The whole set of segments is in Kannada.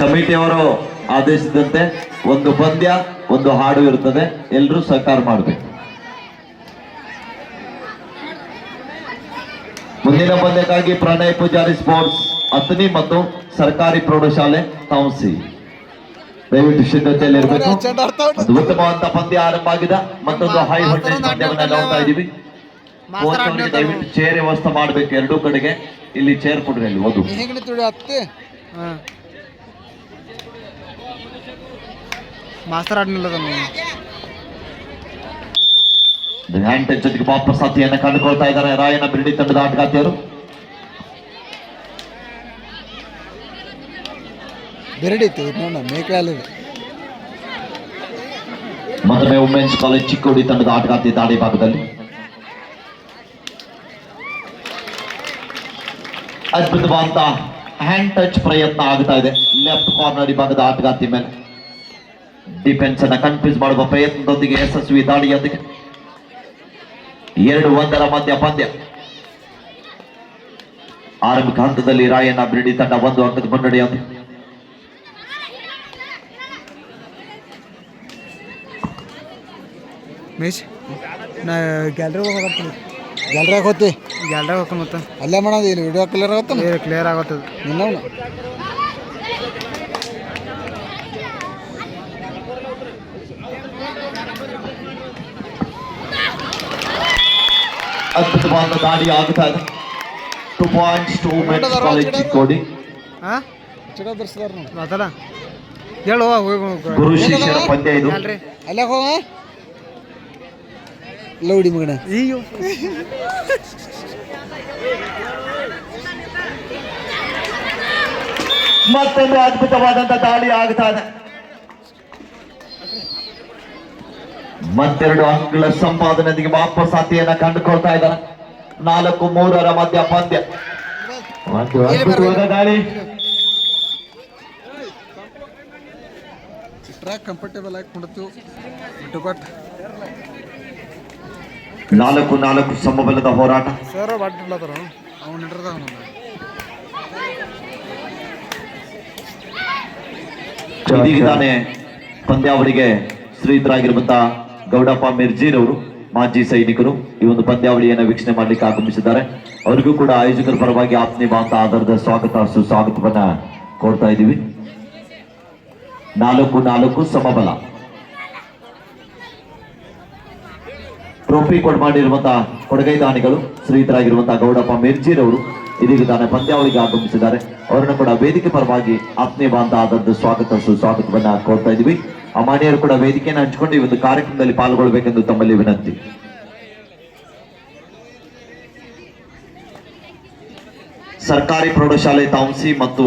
ಕಮಿಟಿಯವರು ಆದೇಶದಂತೆ ಒಂದು ಪಂದ್ಯ ಒಂದು ಹಾಡು ಇರುತ್ತದೆ, ಎಲ್ಲರೂ ಸಹಕಾರ ಮಾಡಬೇಕು. ಮುಂದಿನ ಪಂದ್ಯಕ್ಕಾಗಿ ಪ್ರಣಯ್ ಪೂಜಾರಿ ಸ್ಪೋರ್ಟ್ಸ್ ಅತನಿ ಮತ್ತು ಸರ್ಕಾರಿ ಪ್ರೌಢಶಾಲೆ ತಾಂಸಿ ದಯವಿಟ್ಟು ಸಿದ್ಧತೆಯಲ್ಲಿ ಇರಬೇಕು. ಉತ್ತಮವಾದ ಪಂದ್ಯ ಆರಂಭ ಆಗಿದೆ. ಮತ್ತೊಂದು ಹೈ ವೋಲ್ಟೇಜ್ ಪಂದ್ಯವನ್ನ ನೋಡ್ತಾ ಇದೀವಿ. ದಯವಿಟ್ಟು ಚೇರ್ ವ್ಯವಸ್ಥೆ ಮಾಡಬೇಕು ಎರಡೂ ಕಡೆಗೆ. ಇಲ್ಲಿ ಚೇರ್ ಕೊಡ್ರಿ, ಅಲ್ಲಿ ಓದು ಮಾಸ್ತರ್ ಆಡ್ನಿಲ್ಲ ಹ್ಯಾಂಡ್ ಟಚ್ ಜೊತೆಗೆ ವಾಪಸ್ ಸಾಥಿಯನ್ನ ಕಂಡುಕೊಳ್ತಾ ಇದ್ದಾರೆ ರಾಯನ ಬಿರ್ಡಿ ತಂಡದ ಆಟಗಾರ್ತಿಯರು. ಮತ್ತೊಮ್ಮೆ ವುಮೆನ್ಸ್ ಕಾಲೇಜ್ ಚಿಕ್ಕೋಡಿ ತಂಡದ ಆಟಗಾರ್ತಿ ದಾಳಿ ಭಾಗದಲ್ಲಿ ಅದ್ಭುತವಾದ ಹ್ಯಾಂಡ್ ಟಚ್ ಪ್ರಯತ್ನ ಆಗ್ತಾ ಇದೆ. ಲೆಫ್ಟ್ ಕಾರ್ನರ್ ಭಾಗದ ಆಟಗಾರ್ತಿ ಮೇಲೆ ಡಿಫೆನ್ಸ್ ಅನ್ನ ಕನ್ಫ್ಯೂಸ್ ಮಾಡುವ ಪ್ರಯತ್ನದೊಂದಿಗೆ ಯಶಸ್ವಿ ದಾಳಿಯೊಂದಿಗೆ 2-1 ಮಧ್ಯ ಪಂದ್ಯ. ಆರಂಭಿಕ ಹಂತದಲ್ಲಿ ರಾಯಣ್ಣ ಬಿರ್ಡಿ ತಂಡ 1 ಅಂಕದ ಮುನ್ನಡೆಯೊಂದಿಗೆ. ಗ್ಯಾಲರಿ ಹೋಗ್ತಿ ಗ್ಯಾಲರಿ ಹೋಗ್ತಾನೆ ಮತ್ತೆ ಅಲ್ಲೇ ಮಾಡೋದು. ಇಲ್ಲಿ ವಿಡಿಯೋ ಕ್ಲಿಯರ್ ಆಗುತ್ತೆ, ಕ್ಲಿಯರ್ ಆಗುತ್ತದೆ. ನಿನ್ನ ಅದ್ಭುತವಾದ ದಾಳಿ ಆಗುತ್ತಾ ಇದೆ. 2 points to women's college Chikkodi. ಗುರು ಶಿಷ್ಯರ ಪಂದ್ಯ ಇದು. ಅಲ್ಲೇ ಹೋಗ ಲೌಡಿ ಮಗನ. ಮತ್ತೊಂದು ಅದ್ಭುತವಾದಂತ ದಾಳಿ ಆಗ್ತಾ ಇದೆ. ಮತ್ತೆರಡು ಅಂಕಗಳ ಸಂಪಾದನೆಯೊಂದಿಗೆ ವಾಪಸ್ ಸಾಥಿಯನ್ನ ಕಂಡುಕೊಳ್ತಾ ಇದ್ದಾರೆ. 4-3 ಮಧ್ಯ ಪಂದ್ಯ. ಒಂದು ಅದ್ಭುತವಾದ ದಾಳಿ. ಕಂಫರ್ಟೇಬಲ್ ಆಗಿ ಕೊಡ್ತು. 4-4 ಸಮಬಲದ ಹೋರಾಟ. ಇದೀಗ ತಾನೇ ಪಂದ್ಯಾವಳಿಗೆ ಶ್ರೀಧರಾಗಿರುವಂತಹ ಗೌಡಪ್ಪ ಮಿರ್ಜಿರವರು ಮಾಜಿ ಸೈನಿಕರು ಈ ಒಂದು ಪಂದ್ಯಾವಳಿಯನ್ನು ವೀಕ್ಷಣೆ ಮಾಡ್ಲಿಕ್ಕೆ ಆಗಮಿಸಿದ್ದಾರೆ. ಅವರಿಗೂ ಕೂಡ ಆಯೋಜಕರ ಪರವಾಗಿ ಆತ್ಮೀಯ ಅಂತ ಆಧಾರದ ಸ್ವಾಗತ ಸುಸ್ವಾಗತವನ್ನ ಕೋರ್ತಾ ಇದ್ದೀವಿ. 4-4 ಸಮಬಲ. ಟ್ರೋಫಿ ಕೊಡ್ ಮಾಡಿರುವಂತಹ ಕೊಡಗೈ ದಾನಿಗಳು ಶ್ರೀಧರಾಗಿರುವಂತಹ ಗೌಡಪ್ಪ ಮಿರ್ಜಿರವರು ಇದೀಗ ತಾನೇ ಪಂದ್ಯಾವಳಿಗೆ ಆಗಮಿಸಿದ್ದಾರೆ. ಅವರನ್ನು ಕೂಡ ವೇದಿಕೆ ಪರವಾಗಿ ಆತ್ಮೀಯ ಅಂತ ಆಧಾರದ ಸ್ವಾಗತ ಸುಸ್ವಾಗತವನ್ನ ಕೋರ್ತಾ ಇದ್ದೀವಿ. ಅಮಾನ್ಯರು ಕೂಡ ವೇದಿಕೆಯನ್ನು ಹಂಚಿಕೊಂಡು ಈ ಒಂದು ಕಾರ್ಯಕ್ರಮದಲ್ಲಿ ಪಾಲ್ಗೊಳ್ಳಬೇಕೆಂದು ತಮ್ಮಲ್ಲಿ ವಿನಂತಿ. ಸರ್ಕಾರಿ ಪ್ರೌಢಶಾಲೆ ತಾಂಸಿ ಮತ್ತು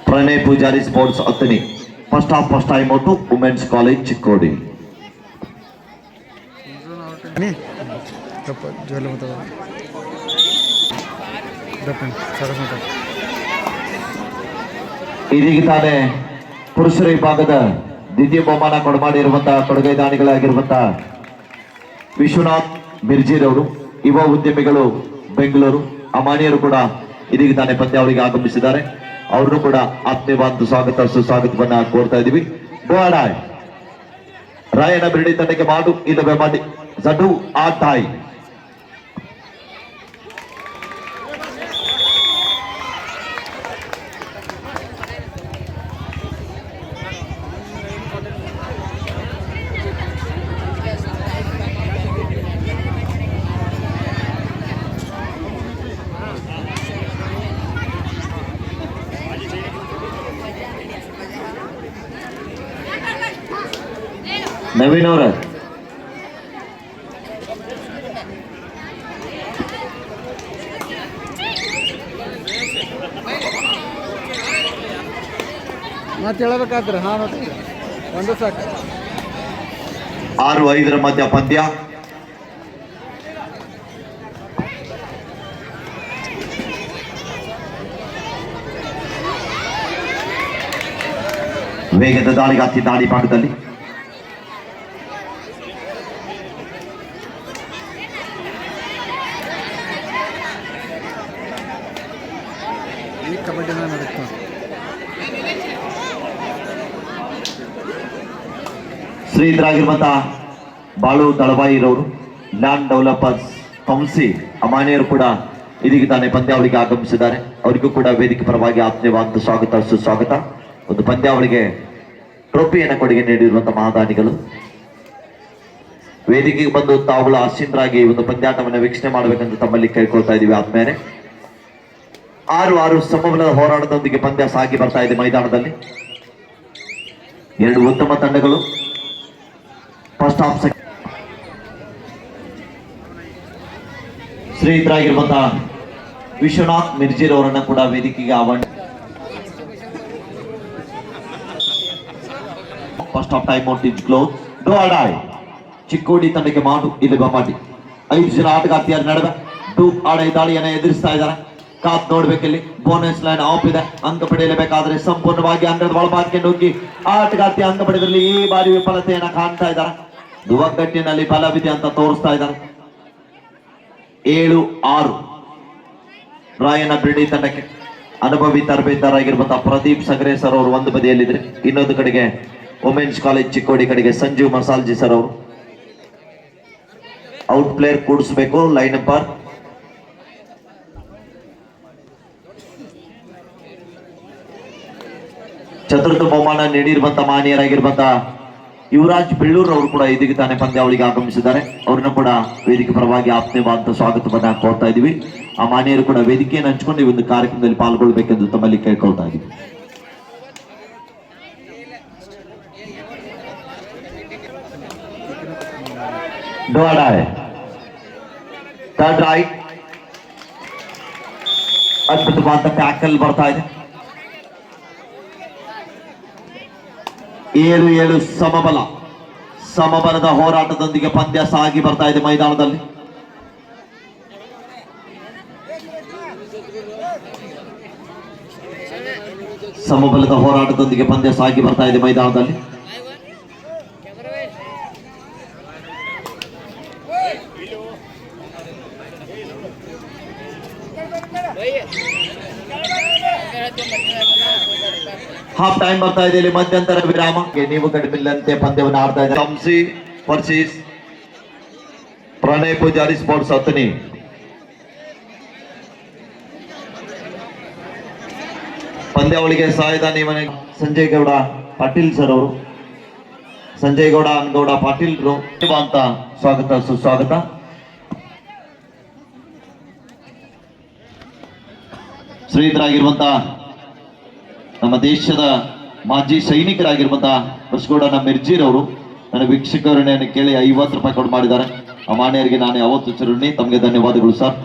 Pranay Pujari sports Athani. First time out women's college Chikkodi. ಇದೀಗ ತಾನೇ ಪುರುಷರ ವಿಭಾಗದ ದ್ವಿತೀಯ ಬಹುಮಾನ ಕೊಡಮಾಡಿರುವಂತಹ ಕೊಡುಗೈ ದಾನಿಗಳಾಗಿರುವಂತಹ ವಿಶ್ವನಾಥ್ ಮಿರ್ಜಿರವರು, ಯುವ ಉದ್ಯಮಿಗಳು ಬೆಂಗಳೂರು, ಅಮಾನ್ಯರು ಕೂಡ ಇದೀಗ ತಾನೇ ಪಂದ್ಯಾವಳಿಗೆ ಆಗಮಿಸಿದ್ದಾರೆ. ಅವ್ರನ್ನು ಕೂಡ ಆತ್ಮೀಯವಾದ ಸ್ವಾಗತ ಸುಸ್ವಾಗತವನ್ನ ಕೋರ್ತಾ ಇದೀವಿ. ಬೋಡಾಯ್ ರಾಯಣ್ಣ ಬಿರ್ಡಿ ತಂಡಕ್ಕೆ ಮಾಡು ಇಲ್ಲವೇ ಮಾಡಿ ಜಡು ಆಟಾಯ್. ನವೀನ್ ಅವರ ಮತ್ತೆ ಹೇಳಬೇಕಾದ್ರೆ ಒಂದು ಸಾಕು. 6-5 ಮಧ್ಯ ಪಂದ್ಯ. ವೇಗದ ದಾಳಿಗಾತಿ ದಾಳಿ ಭಾಗದಲ್ಲಿ ಕಬಡ್ಡಿನ ನಡೀತು. ಶ್ರೀಧರಾಗಿರುವಂತ ಬಾಳು ದಳವಾಯಿರವರು, ಲ್ಯಾಂಡ್ ಡೆವಲಪರ್ಸ್ ಕಂಸಿ ಅಮಾನಿಯರು ಕೂಡ ಇದೀಗ ತಾನೇ ಪಂದ್ಯಾವಳಿಗೆ ಆಗಮಿಸಿದ್ದಾರೆ. ಅವರಿಗೂ ಕೂಡ ವೇದಿಕೆ ಪರವಾಗಿ ಆತ್ಮೀಯವಾದ ಸ್ವಾಗತ ಸುಸ್ವಾಗತ. ಒಂದು ಪಂದ್ಯಾವಳಿಗೆ ಟ್ರೋಫಿಯನ್ನು ಕೊಡುಗೆ ನೀಡಿರುವಂತಹ ಮಹಾದಾನಿಗಳು ವೇದಿಕೆಗೆ ಬಂದು ತಾವುಗಳು ಆಸೀನರಾಗಿ ಒಂದು ಪಂದ್ಯಾಟವನ್ನು ವೀಕ್ಷಣೆ ಮಾಡಬೇಕೆಂದು ತಮ್ಮಲ್ಲಿ ಕೇಳ್ಕೊಳ್ತಾ ಇದೀವಿ. ಆದ್ಮೇಲೆ 6-6 ಸಮಬಲದ ಹೋರಾಟದೊಂದಿಗೆ ಪಂದ್ಯ ಸಾಗಿ ಬರ್ತಾ ಇದೆ ಮೈದಾನದಲ್ಲಿ. ಎರಡು ಉತ್ತಮ ತಂಡಗಳು ಫಸ್ಟ್ ಹಾಫ್ ಶ್ರೀಧರಾಗಿರುವಂತಹ ವಿಶ್ವನಾಥ್ ಮಿರ್ಜಿರ್ ಅವರನ್ನ ಕೂಡ ವೇದಿಕೆಗೆ ಆಹ್ವಾನ. First half time out is close. ಡೋ ಆಡಾಯ್ ಚಿಕ್ಕೋಡಿ ತಂಡಕ್ಕೆ ಮಾಡು ಇಲ್ಲಿ ಬಮಾಟಿ 5 ಜನ ಆಟಗಾರ್ತಿಯರ ನಡುವೆ ಡೂ ಆಡೈ ದಾಳಿಯನ್ನ ಎದುರಿಸ್ತಾ ಇದ್ದಾರೆ. ಕಾತ್ ನೋಡ್ಬೇಕಿಲ್ಲಿ ಬೋನಸ್ ಲೈನ್ ಆಫ್ ಇದೆ. ಅಂಕ ಪಡೆಯಲೇಬೇಕಾದ್ರೆ ಸಂಪೂರ್ಣವಾಗಿ ಅಂಗದ ಒಳಭಾಗಕ್ಕೆ ನುಗ್ಗಿ ಆಟಗಾರ್ತಿ ಅಂಕ ಪಡೆದಲ್ಲಿ ಈ ಬಾರಿ ವಿಫಲತೆಯನ್ನ ಕಾಣ್ತಾ ಇದ್ದಾರೆ. ಒಗ್ಗಟ್ಟಿನಲ್ಲಿ ಬಲವಿದೆ ಅಂತ ತೋರಿಸ್ತಾ ಇದ್ದಾರೆ. 7-6 ರಾಯನ ಬಿಡಿ ತಂಡಕ್ಕೆ ಅನುಭವಿ ತರಬೇತರಾಗಿರುವಂತಹ ಪ್ರದೀಪ್ ಸಗರೆ ಸರ್ ಅವರು ಒಂದು ಬದಿಯಲ್ಲಿದ್ರೆ, ಇನ್ನೊಂದು ಕಡೆಗೆ ವುಮೆನ್ಸ್ ಕಾಲೇಜ್ ಚಿಕ್ಕೋಡಿ ಕಡೆಗೆ ಸಂಜೀವ್ ಮಸಾಲ್ಜಿ ಸರ್ ಅವರು. ಔಟ್ ಪ್ಲೇಯರ್ ಕೂಡಿಸಬೇಕು. ಲೈನ್ ನಂಬರ್ ಚತುರ್ಥ ಬಹುಮಾನ ನೀಡಿರುವಂತಹ ಮಾನ್ಯರಾಗಿರುವಂತಹ ಯುವರಾಜ್ ಬೆಳ್ಳೂರ್ ಅವರು ಕೂಡ ಇದೀಗ ತಾನೇ ಪಂದ್ಯಾವಳಿಗೆ ಆಗಮಿಸಿದ್ದಾರೆ. ಅವ್ರನ್ನ ಕೂಡ ವೇದಿಕೆ ಪರವಾಗಿ ಆತ್ಮೀಯವಾದ ಸ್ವಾಗತವನ್ನ ಕೋರ್ತಾ ಇದೀವಿ. ಆ ಮಾನ್ಯರು ಕೂಡ ವೇದಿಕೆಯನ್ನು ಹಂಚಿಕೊಂಡು ಈ ಒಂದು ಕಾರ್ಯಕ್ರಮದಲ್ಲಿ ಪಾಲ್ಗೊಳ್ಬೇಕೆಂದು ತಮ್ಮಲ್ಲಿ ಕೇಳ್ಕೊಳ್ತಾ ಇದೀವಿ. ಥರ್ಡ್ ರೈಟ್ ಅದ್ಭುತವಾದ ಟ್ಯಾಕಲ್ ಬರ್ತಾ ಇದೆ. 7-7 ಸಮಬಲದ ಹೋರಾಟದೊಂದಿಗೆ ಪಂದ್ಯ ಸಾಗಿ ಬರ್ತಾ ಇದೆ ಮೈದಾನದಲ್ಲಿ. ಸಮಬಲದ ಹೋರಾಟದೊಂದಿಗೆ ಪಂದ್ಯ ಸಾಗಿ ಬರ್ತಾ ಇದೆ ಮೈದಾನದಲ್ಲಿ. ಹಾಫ್ ಟೈಮ್ ಬರ್ತಾ ಇದೆ. ಇಲ್ಲಿ ಮಧ್ಯಂತರ ವಿರಾಮ. ನೀವು ಕಡಿಮೆಲ್ಲಂತೆ ಪಂದ್ಯವನ್ನು ಆಡ್ತಾ ಇದ್ದಾರೆ. ಕಂಸಿ ವರ್ಸಸ್ ಪ್ರಣಯ್ ಪೂಜಾರಿ ಸ್ಪೋರ್ಟ್ಸ್ ಹತ್ತನಿ. ಪಂದ್ಯಾವಳಿಗೆ ಸಹಾಯದಾನಿ ಸಂಜಯ್ ಗೌಡ ಪಾಟೀಲ್ ಸರ್ ಅವರು. ಸಂಜಯ್ ಗೌಡ ಅನ್ಗೌಡ ಪಾಟೀಲ್ ಅಂತ ಸ್ವಾಗತ ಸುಸ್ವಾಗತ. ಶ್ರೀಧರಾಗಿರುವಂತಹ ನಮ್ಮ ದೇಶದ ಮಾಜಿ ಸೈನಿಕರಾಗಿರುವಂತಹ ಬಸಗೌಡನ ಮಿರ್ಜಿರ್ ಅವರು ನನ್ನ ವೀಕ್ಷಕರನ್ನ ಕೇಳಿ 50 ರೂಪಾಯಿ ಕೊಟ್ಟು ಮಾಡಿದ್ದಾರೆ. ಆ ಮಾನ್ಯರಿಗೆ ನಾನು ಯಾವತ್ತು ಚಿರುಣಿ. ತಮಗೆ ಧನ್ಯವಾದಗಳು ಸರ್.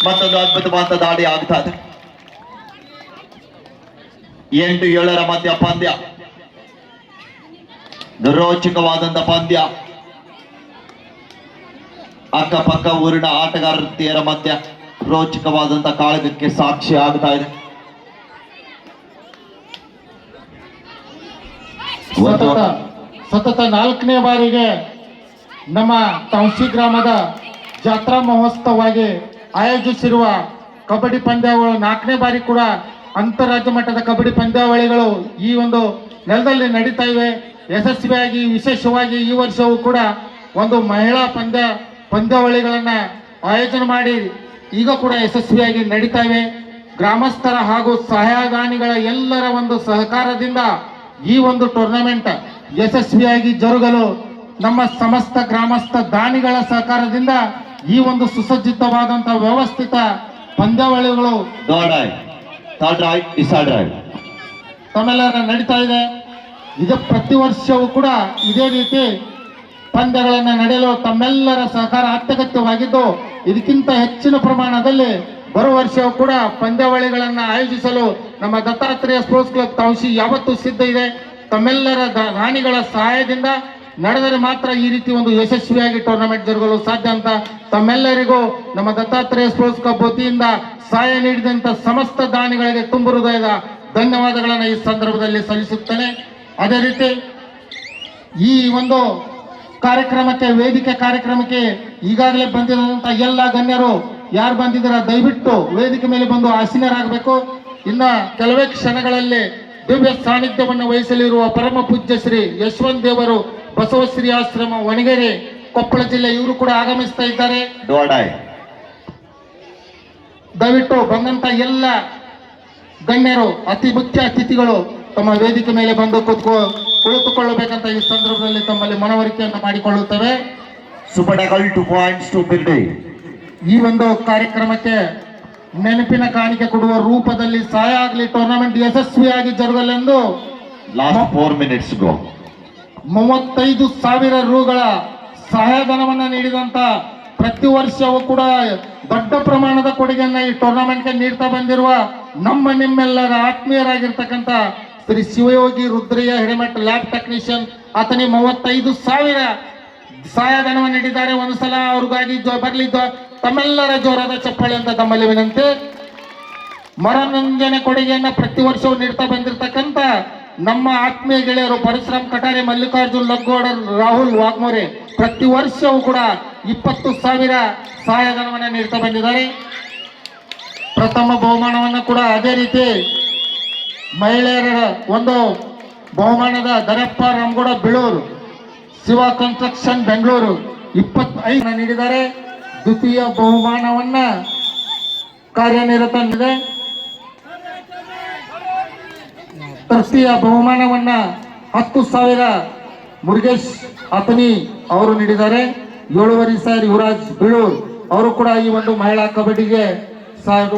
ಮತ್ತೊಂದು ಅದ್ಭುತವಾದ ದಾಳಿ ಆಗ್ತಾ ಇದೆ. 8-7 ಮಧ್ಯ ಪಂದ್ಯ, ರೋಚಕವಾದಂತ ಪಂದ್ಯ. ಅಕ್ಕಪಕ್ಕ ಊರಿನ ಆಟಗಾರತಿಯರ ಮಧ್ಯ ರೋಚಕವಾದಂತ ಕಾಳಗಕ್ಕೆ ಸಾಕ್ಷಿ ಆಗ್ತಾ ಇದೆ. ಸತತ 4ನೇ ಬಾರಿಗೆ ನಮ್ಮ ತೌಸಿ ಗ್ರಾಮದ ಜಾತ್ರಾ ಮಹೋತ್ಸವವಾಗಿ ಆಯೋಜಿಸಿರುವ ಕಬಡ್ಡಿ ಪಂದ್ಯಾವಳಿ 4ನೇ ಬಾರಿ ಕೂಡ ಅಂತಾರಾಜ್ಯ ಮಟ್ಟದ ಕಬಡ್ಡಿ ಪಂದ್ಯಾವಳಿಗಳು ಈ ಒಂದು ನೆಲದಲ್ಲಿ ನಡೀತಾ ಇವೆ. ಯಶಸ್ವಿಯಾಗಿ ವಿಶೇಷವಾಗಿ ಈ ವರ್ಷವೂ ಕೂಡ ಒಂದು ಮಹಿಳಾ ಪಂದ್ಯಾವಳಿಗಳನ್ನು ಆಯೋಜನೆ ಮಾಡಿ ಈಗ ಕೂಡ ಯಶಸ್ವಿಯಾಗಿ ನಡೀತಾ ಇವೆ. ಗ್ರಾಮಸ್ಥರ ಹಾಗೂ ಸಹಾಯದಾನಿಗಳ ಎಲ್ಲರ ಒಂದು ಸಹಕಾರದಿಂದ ಈ ಒಂದು ಟೂರ್ನಮೆಂಟ್ ಯಶಸ್ವಿಯಾಗಿ ಜರುಗಲು ನಮ್ಮ ಸಮಸ್ತ ಗ್ರಾಮಸ್ಥ ದಾನಿಗಳ ಸಹಕಾರದಿಂದ ಈ ಒಂದು ಸುಸಜ್ಜಿತವಾದಂತಹ ವ್ಯವಸ್ಥಿತ ಪಂದ್ಯಾವಳಿಗಳು ತಮ್ಮೆಲ್ಲರ ನಡೀತಾ ಇದೆ. ಇದು ಪ್ರತಿ ವರ್ಷವೂ ಕೂಡ ಇದೇ ರೀತಿ ಪಂದ್ಯಗಳನ್ನು ನಡೆಯಲು ತಮ್ಮೆಲ್ಲರ ಸಹಕಾರ ಅತ್ಯಗತ್ಯವಾಗಿದ್ದು, ಇದಕ್ಕಿಂತ ಹೆಚ್ಚಿನ ಪ್ರಮಾಣದಲ್ಲಿ ಬರುವ ವರ್ಷವೂ ಕೂಡ ಪಂದ್ಯಾವಳಿಗಳನ್ನು ಆಯೋಜಿಸಲು ನಮ್ಮ ದತ್ತಾತ್ರೇಯ ಸ್ಪೋರ್ಟ್ಸ್ ಕ್ಲಬ್ ತೌಸಿ ಯಾವತ್ತೂ ಸಿದ್ಧ ಇದೆ. ತಮ್ಮೆಲ್ಲರ ದಾನಿಗಳ ಸಹಾಯದಿಂದ ನಡೆದರೆ ಮಾತ್ರ ಈ ರೀತಿ ಒಂದು ಯಶಸ್ವಿಯಾಗಿ ಟೂರ್ನಮೆಂಟ್ ಜರುಗಲು ಸಾಧ್ಯ ಅಂತ ತಮ್ಮೆಲ್ಲರಿಗೂ ನಮ್ಮ ದತ್ತಾತ್ರೇಯ ಸ್ಪೋರ್ಟ್ಸ್ ಕ್ಲಬ್ ವತಿಯಿಂದ ಸಹಾಯ ನೀಡಿದಂತ ಸಮಸ್ತ ದಾನಿಗಳಿಗೆ ತುಂಬು ಹೃದಯದ ಧನ್ಯವಾದಗಳನ್ನು ಈ ಸಂದರ್ಭದಲ್ಲಿ ಸಲ್ಲಿಸುತ್ತೇನೆ. ಅದೇ ರೀತಿ ಈ ಒಂದು ಕಾರ್ಯಕ್ರಮಕ್ಕೆ ವೇದಿಕೆ ಕಾರ್ಯಕ್ರಮಕ್ಕೆ ಈಗಾಗಲೇ ಬಂದಿರುವಂತಹ ಎಲ್ಲ ಗಣ್ಯರು ಯಾರು ಬಂದಿದ್ದೀರಾ ದಯವಿಟ್ಟು ವೇದಿಕೆ ಮೇಲೆ ಬಂದು ಆಸೀನರಾಗಬೇಕು. ಇನ್ನ ಕೆಲವೇ ಕ್ಷಣಗಳಲ್ಲಿ ದಿವ್ಯ ಸಾನ್ನಿಧ್ಯವನ್ನು ವಹಿಸಲಿರುವ ಪರಮ ಪೂಜ್ಯ ಶ್ರೀ ಯಶವಂತ ದೇವರು ಬಸವಶ್ರೀ ಆಶ್ರಮ ವಣಗೆರೆ ಕೊಪ್ಪಳ ಜಿಲ್ಲೆ ಇವರು ಕೂಡ ಆಗಮಿಸ್ತಾ ಇದ್ದಾರೆ. ದಯವಿಟ್ಟು ಬಂದಂತ ಎಲ್ಲ ಗಣ್ಯರು ಅತಿ ಮುಖ್ಯ ಅತಿಥಿಗಳು ತಮ್ಮ ವೇದಿಕೆ ಮೇಲೆ ಬಂದು ಕುಳಿತುಕೊಳ್ಳಬೇಕಂತ ಈ ಸಂದರ್ಭದಲ್ಲಿ ತಮ್ಮಲ್ಲಿ ಮನವರಿಕೆಯನ್ನು ಮಾಡಿಕೊಳ್ಳುತ್ತೇವೆ. Super tackle 2 points to ಬಿರ್ಡಿ. ಈ ಒಂದು ಕಾರ್ಯಕ್ರಮಕ್ಕೆ ನೆನಪಿನ ಕಾಣಿಕೆ ಕೊಡುವ ರೂಪದಲ್ಲಿ ಸಹಾಯ ಆಗಲಿ, ಟೂರ್ನಮೆಂಟ್ ಯಶಸ್ವಿಯಾಗಿ ಜರುಗಲೆಂದು ಲಾಸ್ಟ್ 4 ಮಿನಿಟ್ಸ್ ಗೋ 35,000 ರೂಗಳ ಸಹಾಯಧನವನ್ನು ನೀಡಿದಂತ ಪ್ರತಿ ವರ್ಷವೂ ಕೂಡ ದೊಡ್ಡ ಪ್ರಮಾಣದ ಕೊಡುಗೆಯನ್ನ ಈ ಟೂರ್ನಮೆಂಟ್ಗೆ ನೀಡ್ತಾ ಬಂದಿರುವ ನಮ್ಮ ನಿಮ್ಮೆಲ್ಲರ ಆತ್ಮೀಯರಾಗಿರ್ತಕ್ಕಂಥ ಶ್ರೀ ಶಿವಯೋಗಿ ರುದ್ರಯ್ಯ ಹಿರೇಮಠ ಲ್ಯಾಬ್ ಟೆಕ್ನಿಷಿಯನ್ ಆತನಿಗೆ 35,000 ಸಹಾಯಧನವನ್ನು ನೀಡಿದ್ದಾರೆ. ಒಂದು ಸಲ ಅವ್ರಿಗಾಗಿ ಬರಲಿ ತಮ್ಮೆಲ್ಲರ ಜೋರಾದ ಚಪ್ಪಾಳೆ ಅಂತ ತಮ್ಮಲ್ಲಿ ವಿನಂತಿ. ಮನರಂಜನೆ ಕೊಡುಗೆಯನ್ನ ಪ್ರತಿ ವರ್ಷವೂ ನೀಡ್ತಾ ಬಂದಿರತಕ್ಕಂತ ನಮ್ಮ ಆತ್ಮೀಯ ಗೆಳೆಯರು ಪರಶುರಾಮ್ ಕಟಾರೆ, ಮಲ್ಲಿಕಾರ್ಜುನ್ ಲಗ್ಗೋಡ, ರಾಹುಲ್ ವಾಗ್ಮೋರೆ ಪ್ರತಿ ವರ್ಷವೂ ಕೂಡ 20,000 ಸಹಾಯಧನವನ್ನು ನೀಡ್ತಾ ಬಂದಿದ್ದಾರೆ. ಪ್ರಥಮ ಬಹುಮಾನವನ್ನು ಕೂಡ ಅದೇ ರೀತಿ ಮಹಿಳೆಯರ ಒಂದು ಬಹುಮಾನದ ದರಪ್ಪ ರಾಮಗೌಡ ಬಿಳೂರು, ಶಿವ ಕನ್ಸ್ಟ್ರಕ್ಷನ್ ಬೆಂಗಳೂರು 25 ನೀಡಿದ್ದಾರೆ. ದ್ವಿತೀಯ ಬಹುಮಾನವನ್ನ ಕಾರ್ಯನಿರತ ನೀಡಿದೆ. ತೃತೀಯ ಬಹುಮಾನವನ್ನ 10,000 ಮುರುಗೇಶ್ ಅತನಿ ಅವರು ನೀಡಿದ್ದಾರೆ. 7,500 ಯುವರಾಜ್ ಬಿಳೂರ್ ಅವರು ಕೂಡ ಈ ಒಂದು ಮಹಿಳಾ ಕಬಡ್ಡಿಗೆ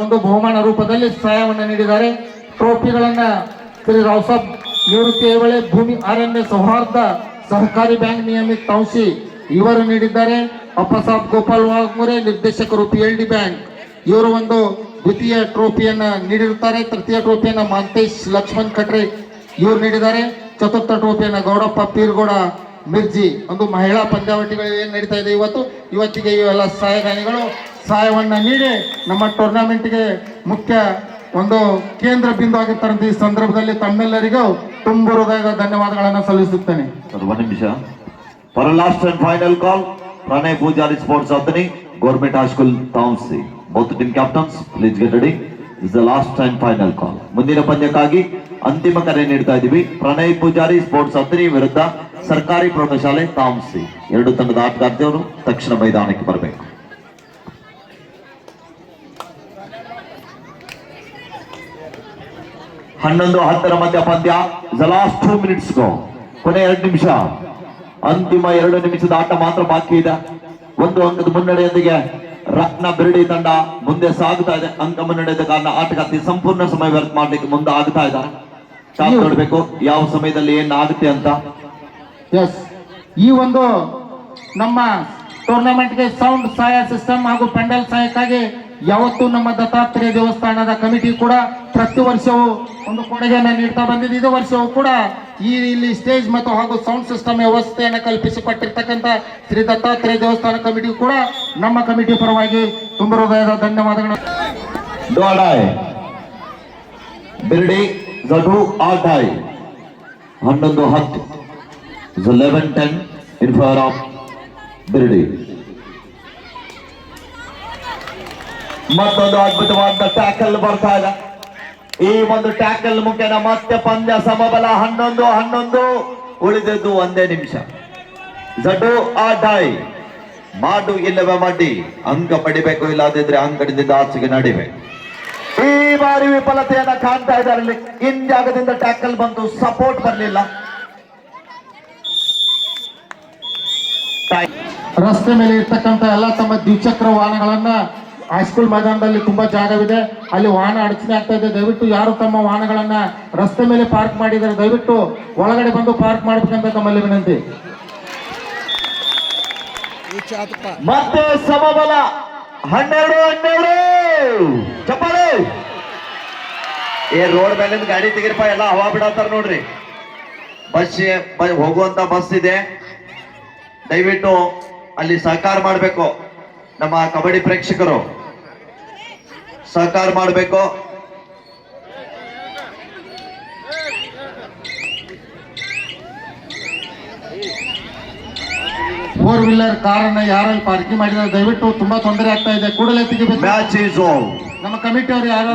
ಒಂದು ಬಹುಮಾನ ರೂಪದಲ್ಲಿ ಸಹಾಯವನ್ನು ನೀಡಿದ್ದಾರೆ. ಟ್ರೋಫಿಗಳನ್ನ ಶ್ರೀ ರಾವ್ಸಾಬ್ ನಿವೃತ್ತಿ ವೇಳೆ ಭೂಮಿ ಅರಣ್ಯ ಸೌಹಾರ್ದ ಸಹಕಾರಿ ಬ್ಯಾಂಕ್ ನಿಯಮಿತ ತೌಸಿ ಇವರು ನೀಡಿದ್ದಾರೆ. ಅಪ್ಪಸಾಬ್ ಗೋಪಾಲ್ ವಾಗ್ಮೋರೆ ನಿರ್ದೇಶಕರು PLD ಬ್ಯಾಂಕ್ ಇವರು ಒಂದು ದ್ವಿತೀಯ ಟ್ರೋಫಿಯನ್ನ ನೀಡಿರುತ್ತಾರೆ. ತೃತೀಯ ಟ್ರೋಫಿಯನ್ನ ಮಾಂತೇಶ್ ಲಕ್ಷ್ಮಣ್ ಖಟ್ರೆ ಇವರು ನೀಡಿದ್ದಾರೆ. ಚತುರ್ಥ ಟ್ರೋಫಿಯನ್ನ ಗೌಡಪ್ಪ ಪೀರ್ಗೌಡ ಮಿರ್ಜಿ. ಒಂದು ಮಹಿಳಾ ಪಂದ್ಯಾವಳಿಗಳು ಏನ್ ನಡೀತಾ ಇದೆ ಇವತ್ತಿಗೆ ಇವೆಲ್ಲ ಸಹಾಯದಾನಿಗಳು ಸಹಾಯವನ್ನ ನೀಡಿ ನಮ್ಮ ಟೂರ್ನಮೆಂಟ್ಗೆ ಮುಖ್ಯ ಒಂದು ಕೇಂದ್ರ ಬಿಂದು ಆಗಿರ್ತಾರಂತ ಈ ಸಂದರ್ಭದಲ್ಲಿ ತಮ್ಮೆಲ್ಲರಿಗೂ ತುಂಬ ಹೃದಯದ ಧನ್ಯವಾದಗಳನ್ನು ಸಲ್ಲಿಸುತ್ತೇನೆ. ಒಂದು ನಿಮಿಷ. For last and final call, Pranay Pujari sports ಆತನಿ, ಗೌರ್ಮೆಂಟ್ ಹೈಸ್ಕೂಲ್ ತಾಂಸಿ. both team captains please get ready. This is the last and final call. ಮುಂದಿನ ಪಂದ್ಯಕ್ಕಾಗಿ ಅಂತಿಮ ಕರೆ ನೀಡ್ತಾ ಇದ್ದೀವಿ. ಪ್ರಣಯ್ ಪೂಜಾರಿ ಸ್ಪೋರ್ಟ್ಸ್ ಆತನಿ ವಿರುದ್ಧ ಸರ್ಕಾರಿ ಪ್ರೌಢಶಾಲೆ ತಾಂಸಿ. ಎರಡು ತಂಡದ ಆಟಗಾರ್ತಿಯವರು ತಕ್ಷಣ ಮೈದಾನಕ್ಕೆ ಬರಬೇಕು. 11-10 ಮಧ್ಯ ಪಂದ್ಯ. The last 2 minutes go. ಕೊನೆ 2 ನಿಮಿಷ. ಅಂತಿಮ 2 ನಿಮಿಷದ ಆಟ ಮಾತ್ರ ಬಾಕಿ ಇದೆ. 1 ಅಂಕದ ಮುನ್ನಡೆಯೊಂದಿಗೆ ರತ್ನ ಬಿರ್ಡಿ ತಂಡ ಮುಂದೆ ಸಾಗುತ್ತಾ ಇದೆ. ಅಂಕ ಮುನ್ನಡೆದ ಕಾರಣ ಆಟಗಾರ್ತಿ ಸಂಪೂರ್ಣ ಸಮಯ ವ್ಯರ್ಥ ಮಾಡ್ಲಿಕ್ಕೆ ಮುಂದೆ ಆಗ್ತಾ ಇದ್ದಾರೆ. ಕಾದು ನೋಡ್ಬೇಕು ಯಾವ ಸಮಯದಲ್ಲಿ ಏನ್ ಆಗುತ್ತೆ ಅಂತ. ಎಸ್, ಈ ಒಂದು ನಮ್ಮ ಟೂರ್ನಮೆಂಟ್ಗೆ ಸೌಂಡ್ ಸಹಾಯ ಸಿಸ್ಟಮ್ ಹಾಗೂ ಪೆಂಡಲ್ ಸಹಾಯಕ್ಕಾಗಿ ಯಾವತ್ತೂ ನಮ್ಮ ದತ್ತಾತ್ರೇಯ ದೇವಸ್ಥಾನದ ಕಮಿಟಿ ಕೂಡ ಪ್ರತಿ ವರ್ಷವೂ ಒಂದು ಕೊಡುಗೆಯನ್ನು ನೀಡ್ತಾ ಬಂದಿದೆ. ಇದು ವರ್ಷವೂ ಕೂಡ ಇಲ್ಲಿ ಸ್ಟೇಜ್ ಮತ್ತು ಹಾಗೂ ಸೌಂಡ್ ಸಿಸ್ಟಮ್ ವ್ಯವಸ್ಥೆಯನ್ನು ಕಲ್ಪಿಸಿಕೊಟ್ಟಿರ್ತಕ್ಕಂಥ ಶ್ರೀ ದತ್ತಾತ್ರೇಯ ದೇವಸ್ಥಾನ ಕಮಿಟಿ ಕೂಡ ನಮ್ಮ ಕಮಿಟಿ ಪರವಾಗಿ ತುಂಬ ಹೃದಯದ ಧನ್ಯವಾದಗಳು. ಬಿರ್ಡಿ ಜಡು ಆಟಾಯ್ 11-10 11-10 in favor of ಬಿರ್ಡಿ. ಮತ್ತೊಂದು ಅದ್ಭುತವಾದ ಟ್ಯಾಕಲ್ ಬರ್ತಾ ಇದೆ. ಈ ಒಂದು ಟ್ಯಾಕಲ್ ಮುಖೇನ ಮತ್ತೆ ಪಂದ್ಯ ಸಮಬಲ 11-11. ಉಳಿದದ್ದು 1 ನಿಮಿಷ. ಜಡು ಆಟಾಯ್ ಮಾಡು ಇಲ್ಲವೇ ಮಾಡಿ ಅಂಕ ಪಡಿಬೇಕು, ಇಲ್ಲದಿದ್ರೆ ಅಂಕದಿಂದ ಆಚೆಗೆ ನಡಿಬೇಕು. ಈ ಬಾರಿ ವಿಫಲತೆಯನ್ನ ಕಾಣ್ತಾ ಇದ್ದಾರೆ. ಹಿಂಜಾಗದಿಂದ ಟ್ಯಾಕಲ್ ಬಂತು, ಸಪೋರ್ಟ್ ಬರಲಿಲ್ಲ. ರಸ್ತೆ ಮೇಲೆ ಇರ್ತಕ್ಕಂಥ ಎಲ್ಲ ತಮ್ಮ ದ್ವಿಚಕ್ರ ವಾಹನಗಳನ್ನ ಹೈಸ್ಕೂಲ್ ಮೈದಾನದಲ್ಲಿ ತುಂಬಾ ಜಾಗವಿದೆ, ಅಲ್ಲಿ ವಾಹನ ಅಡಚಣೆ ಆಗ್ತಾ ಇದೆ. ದಯವಿಟ್ಟು ಯಾರು ತಮ್ಮ ವಾಹನಗಳನ್ನ ರಸ್ತೆ ಮೇಲೆ ಪಾರ್ಕ್ ಮಾಡಿದರೆ ದಯವಿಟ್ಟು ಒಳಗಡೆ ಬಂದು ಪಾರ್ಕ್ ಮಾಡ್ಬೇಕಂತ ತಮ್ಮಲ್ಲಿ ವಿನಂತಿ. ಮತ್ತೆ ಸಮಬಲ 12-12 ಚಪ್ಪಾಳೆ. ರೋಡ್ ಮೇಲಿಂದ ಗಾಡಿ ತೆಗಿರಪ್ಪ, ಎಲ್ಲ ಹವಾ ಬಿಡತ್ತಾರ ನೋಡ್ರಿ. ಬಸ್ ಹೋಗುವಂತ ಬಸ್ ಇದೆ, ದಯವಿಟ್ಟು ಅಲ್ಲಿ ಸಹಕಾರ ಮಾಡಬೇಕು. ನಮ್ಮ ಕಬಡ್ಡಿ ಪ್ರೇಕ್ಷಕರು ಸಹಕಾರ ಮಾಡಬೇಕು. ಫೋರ್ ವೀಲರ್ ಕಾರನ್ನ ಯಾರಲ್ಲಿ ಪಾರ್ಕಿಂಗ್ ಮಾಡಿದ್ರೆ ದಯವಿಟ್ಟು ತುಂಬಾ ತೊಂದರೆ ಆಗ್ತಾ ಇದೆ, ಕೂಡಲೇ ತೆಗಿಬೇಕು. Match is over. ನಮ್ಮ ಕಮಿಟಿ ಅವರು ಯಾರು